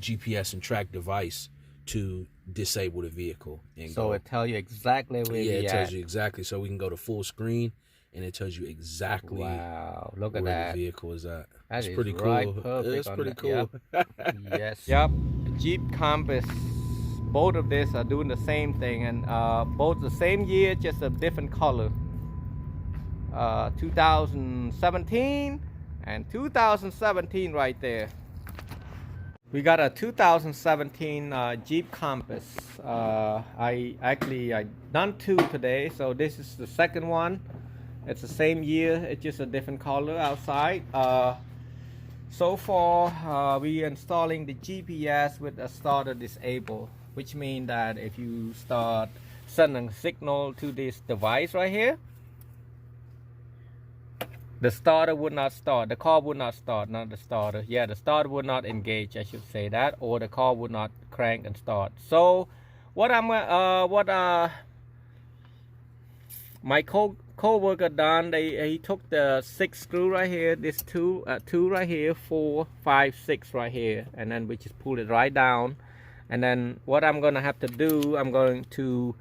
GPS and track device to disable the vehicle. And so it tells you exactly where it tells you exactly. So we can go to full screen, and it tells you exactly look at where that. the vehicle is at. That It's pretty right, cool. perfect. It's pretty cool. Yep. Yes. Yep. Jeep Compass. Both of these are doing the same thing, and both the same year, just a different color. 2017 and 2017 right there. We got a 2017 Jeep Compass. I done two today, so this is the second one. It's the same year, it's just a different color outside. So far, we installing the GPS with a starter disabled, which means that if you start sending a signal to this device right here, the starter would not start. The car would not start, not the starter. Yeah, the starter would not engage, I should say that, or the car would not crank and start. So, my co-worker done, he took the 6 screw right here, this two right here, 4, 5, 6 right here, and then we just pull it right down. And then what I'm gonna have to do, I'm going to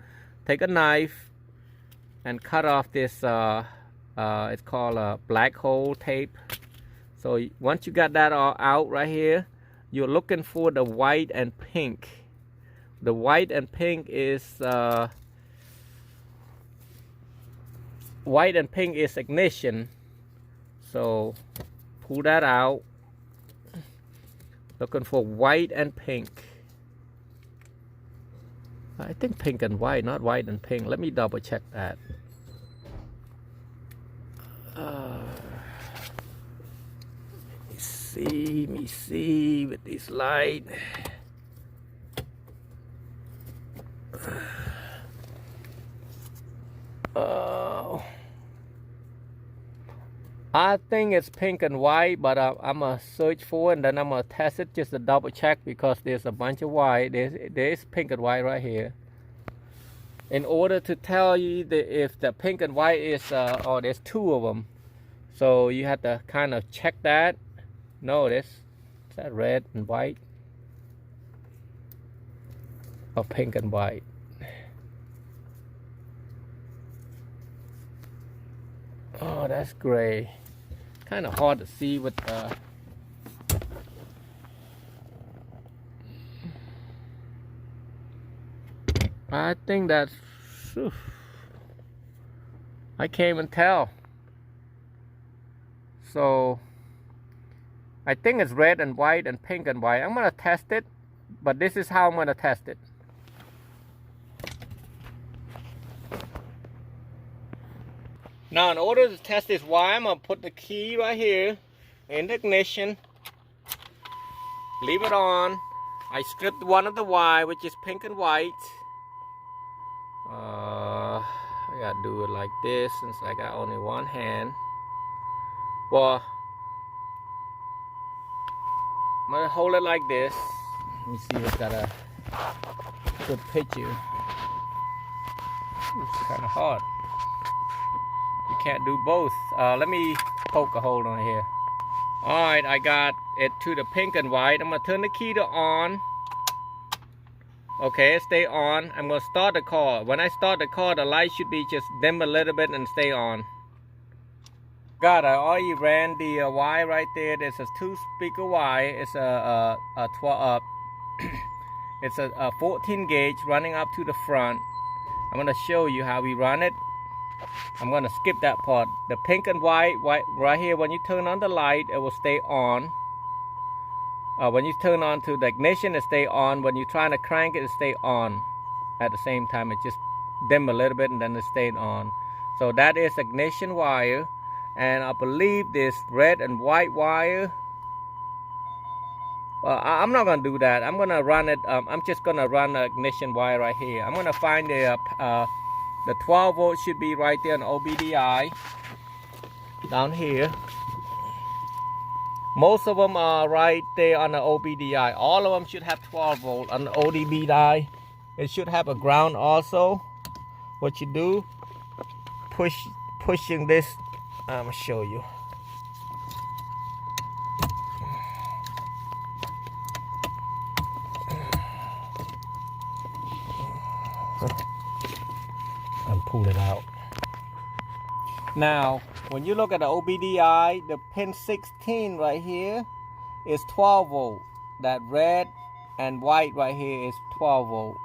take a knife and cut off this it's called a black hole tape. So once you got that all out right here, you're looking for the white and pink. The white and pink is ignition. So pull that out. Looking for white and pink. I think pink and white, not white and pink. Let me double check that. Let me see with this light. I think it's pink and white, but I'm gonna search for it and then I'm gonna test it just to double check, because there's a bunch of white. There is pink and white right here. In order to tell you if the pink and white is, there's 2 of them, so you have to kind of check that. No, is that red and white? Or pink and white? Oh, that's gray. Kind of hard to see with the. I think that's. I can't even tell. So I think it's red and white and pink and white. I'm gonna test it, but this is how I'm gonna test it. Now, in order to test this wire, I'm gonna put the key right here in the ignition. Leave it on. I stripped one of the wire, which is pink and white. I gotta do it like this since I got only one hand. Well, I'm gonna hold it like this. Let me see if it's got a good picture. It's kind of hard. You can't do both. Let me poke a hole on here. Alright, I got it to the pink and white. I'm gonna turn the key to on. Okay, stay on. I'm gonna start the car. When I start the car, the light should be just dim a little bit and stay on. God, I already ran the wire right there. There's a 2-speaker wire. It's it's a 14 gauge running up to the front. I'm gonna show you how we run it. I'm gonna skip that part. The pink and white right here, when you turn on the light, it will stay on. When you turn on to the ignition, it stay on. When you're trying to crank it, it stay on. At the same time, it just dim a little bit and then it stayed on. So that is ignition wire. And I believe this red and white wire. I'm not gonna do that. I'm gonna run it. I'm just gonna run the ignition wire right here. I'm gonna find the 12 volt should be right there on OBDI down here. Most of them are right there on the OBDI. All of them should have 12 volt on the OBDI. It should have a ground also. What you do, pushing this. I'm gonna show you. And pull it out. Now, when you look at the OBDI, the pin 16 right here is 12 volt. That red and white right here is 12 volt.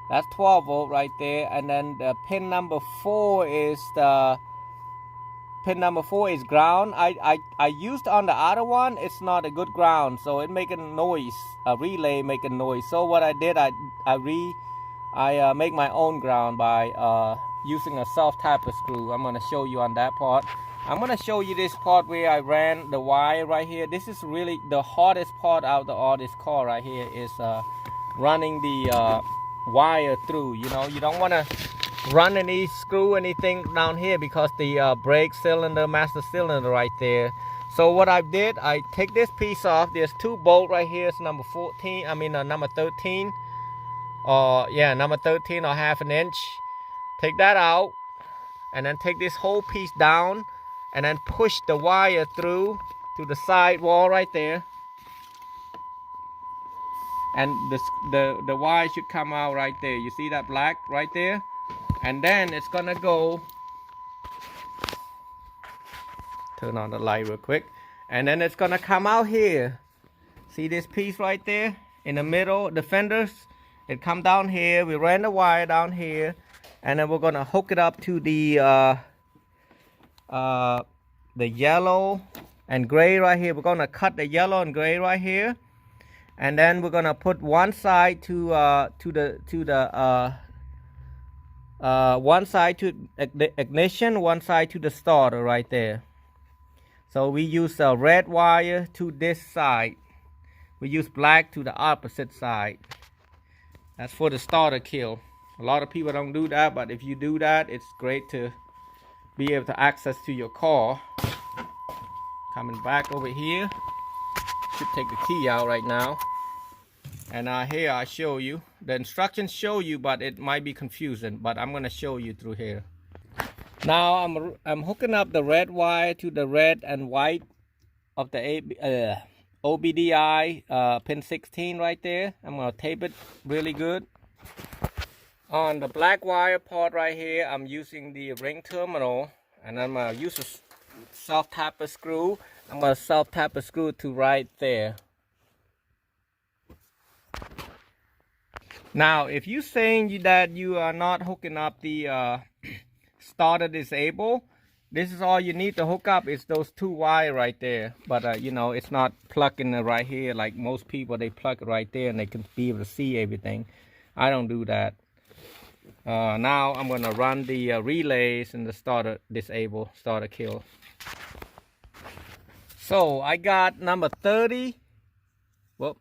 That's 12 volt right there. And then the pin number 4 is ground. I used on the other one, it's not a good ground, so it making noise. A relay making noise. So what I did, I make my own ground by using a self-tapper screw. I'm gonna show you on that part. I'm gonna show you this part where I ran the wire right here. This is really the hardest part out of all this car right here is running the wire through. You know, you don't want to run any screw anything down here because the brake cylinder, master cylinder right there. So what I did, I take this piece off. There's 2 bolts right here. It's number 14. I mean number 13. Yeah, number 13 or half an inch. Take that out, and then take this whole piece down, and then push the wire through to the side wall right there. And the wire should come out right there. You see that black right there? And then it's gonna go, turn on the light real quick, and then it's gonna come out here. See this piece right there in the middle, the fenders? It come down here. We ran the wire down here, and then we're gonna hook it up to the yellow and gray right here. We're gonna cut the yellow and gray right here, and then we're gonna put one side to one side to the ignition, one side to the starter right there. So we use a red wire to this side. We use black to the opposite side. That's for the starter kill. A lot of people don't do that, but if you do that, it's great to be able to access to your car. Coming back over here. Should take the key out right now. And here I show you. The instructions show you, but it might be confusing. But I'm gonna show you through here. Now I'm hooking up the red wire to the red and white of the OBDI pin 16 right there. I'm gonna tape it really good. On the black wire part right here, I'm using the ring terminal, and I'm gonna use a self-tapper screw. I'm gonna self-tapper screw to right there. Now, if you're saying that you are not hooking up the starter disable, this is all you need to hook up is those 2 wires right there. But you know, it's not plugging it right here like most people. They plug it right there and they can be able to see everything. I don't do that. Now I'm gonna run the relays and the starter disable, starter kill. So I got number 30. Whoop.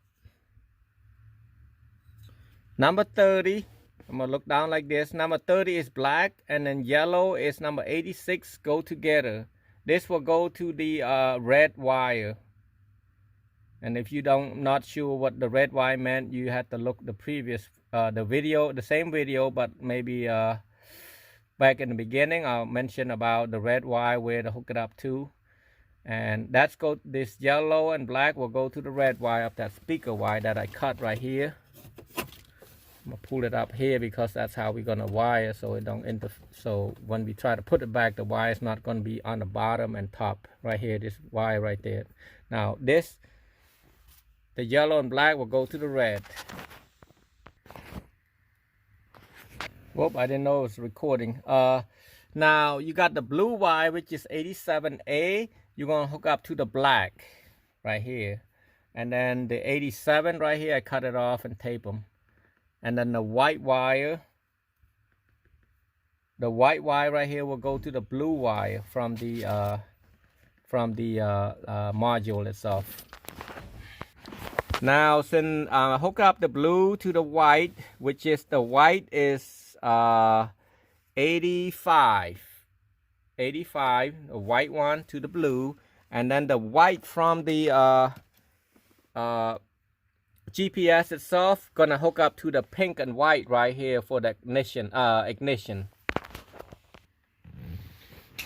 Number 30. I'm gonna look down like this. Number 30 is black, and then yellow is number 86. Go together. This will go to the red wire. And if you not sure what the red wire meant, you had to look the previous the same video, but maybe back in the beginning I'll mention about the red wire, where to hook it up to. And this yellow and black will go to the red wire of that speaker wire that I cut right here. I'm gonna pull it up here because that's how we're gonna wire, so it don't so when we try to put it back, the wire is not gonna be on the bottom and top right here. This wire right there. Now the yellow and black will go to the red. Whoop, I didn't know it was recording. Now you got the blue wire, which is 87A. You're gonna hook up to the black right here, and then the 87 right here, I cut it off and tape them. And then the white wire right here will go to the blue wire from the module itself. Now, since hook up the blue to the white, which is the white is 85, the white one to the blue, and then the white from the GPS itself gonna hook up to the pink and white right here for the ignition.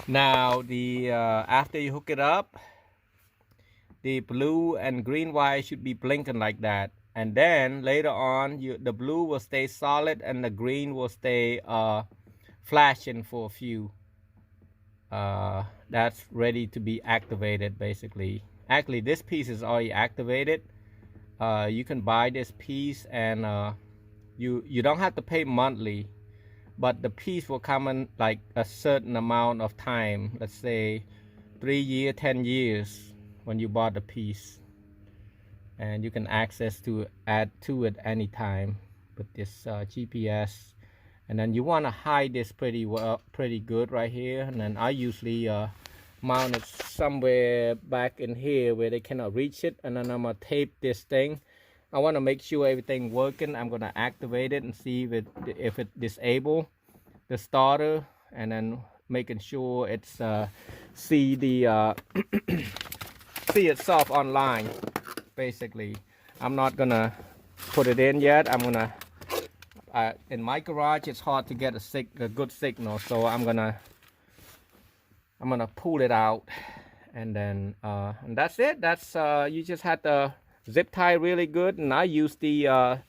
Now after you hook it up, the blue and green wire should be blinking like that. and then later on, the blue will stay solid and the green will stay flashing for a few. That's ready to be activated basically. Actually, this piece is already activated. You can buy this piece, and you don't have to pay monthly, but the piece will come in like a certain amount of time. Let's say 3 years, 10 years when you bought the piece, and you can access to add to it anytime with this GPS. And then you want to hide this pretty good right here. And then I usually mount it somewhere back in here where they cannot reach it. And then I'm gonna tape this thing. I want to make sure everything working. I'm gonna activate it and see if it disable the starter, and then making sure it's see the see itself online. Basically, I'm not gonna put it in yet. I'm gonna in my garage it's hard to get a good signal, so I'm gonna pull it out, and then and that's it. That's you just have to zip tie really good, and I use the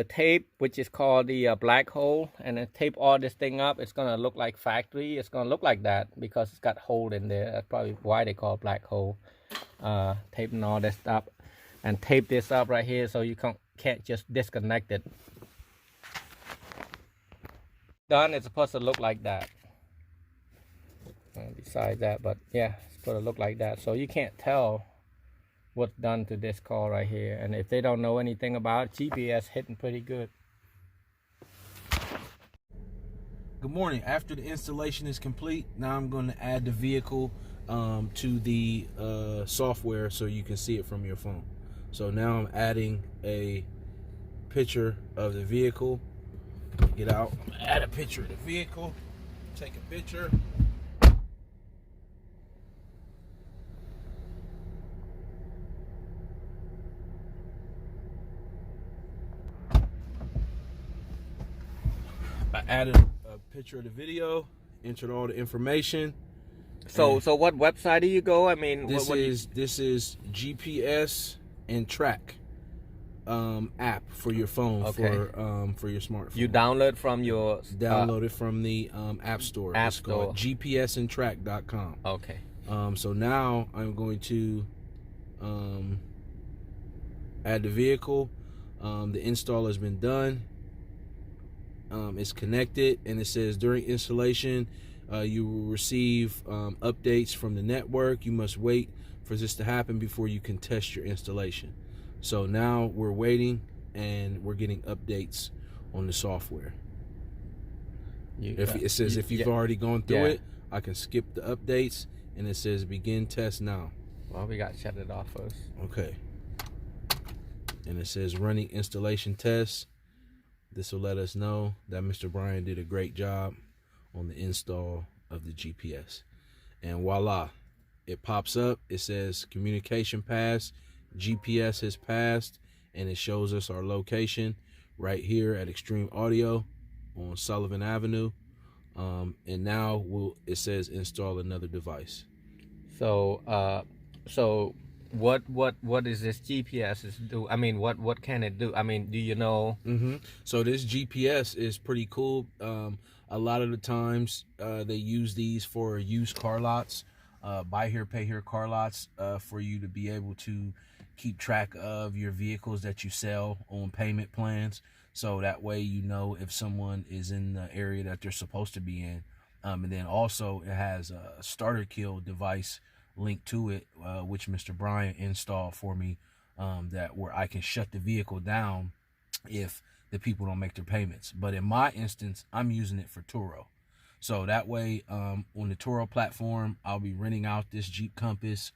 tape, which is called the black hole, and then tape all this thing up. It's gonna look like factory. It's gonna look like that because it's got hole in there. That's probably why they call it black hole. Taping all this stuff, and tape this up right here so you can't just disconnect it. Done. It's supposed to look like that. Besides that, but yeah, it's supposed to look like that, so you can't tell what's done to this car right here. And if they don't know anything about it, GPS hitting pretty good. Good morning. After the installation is complete, now I'm going to add the vehicle to the software so you can see it from your phone. So now I'm adding a picture of the vehicle. Get out, add a picture of the vehicle, take a picture. I added a picture of the video, entered all the information. So what website do you go? I mean, this is GPS and Track app for your phone. Okay. For your smartphone. You download from your it from the app store. It's called GPSandtrack.com. Okay. So now I'm going to add the vehicle. The install has been done. It's connected, and it says during installation you will receive updates from the network. You must wait for this to happen before you can test your installation. So now we're waiting, and we're getting updates on the software. It says if you've already gone through it, I can skip the updates, and it says begin test now. Well, we got to shut it off first. Okay. And it says running installation tests. This will let us know that Mr. Brian did a great job on the install of the GPS. And voila, it pops up. It says communication pass, GPS has passed, and it shows us our location right here at Extreme Audio on Sullivan Avenue. And now it says install another device. So what is this GPS do? I mean, what can it do? I mean, do you know? So this GPS is pretty cool. A lot of the times they use these for used car lots, buy here, pay here car lots, for you to be able to keep track of your vehicles that you sell on payment plans. So that way you know if someone is in the area that they're supposed to be in. And then also it has a starter kill device linked to it, which Mr. Brian installed for me, that where I can shut the vehicle down if the people don't make their payments. But in my instance, I'm using it for Turo. So that way, on the Turo platform, I'll be renting out this Jeep Compass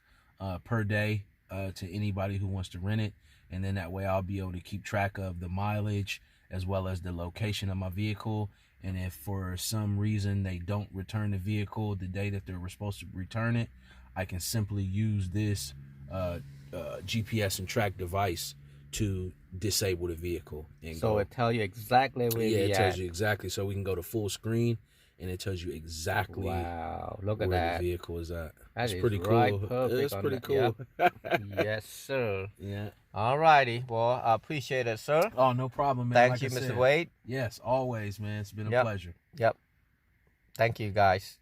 per day to anybody who wants to rent it. And then that way I'll be able to keep track of the mileage as well as the location of my vehicle. And if for some reason they don't return the vehicle the day that they were supposed to return it, I can simply use this GPS and track device to disable the vehicle. And so it tells you exactly where you're at. Yeah, it tells you exactly. So we can go to full screen, and it tells you exactly wow, look at where that. the vehicle is at. That It's is pretty right cool. perfect It's on pretty that. cool. Yep. Yes, sir. Yeah. All righty. Well, I appreciate it, sir. Oh, no problem, man. Thank Like you, I Mr. said. Wade. Yes, always, man. It's been a Yep. pleasure. Yep. Thank you, guys.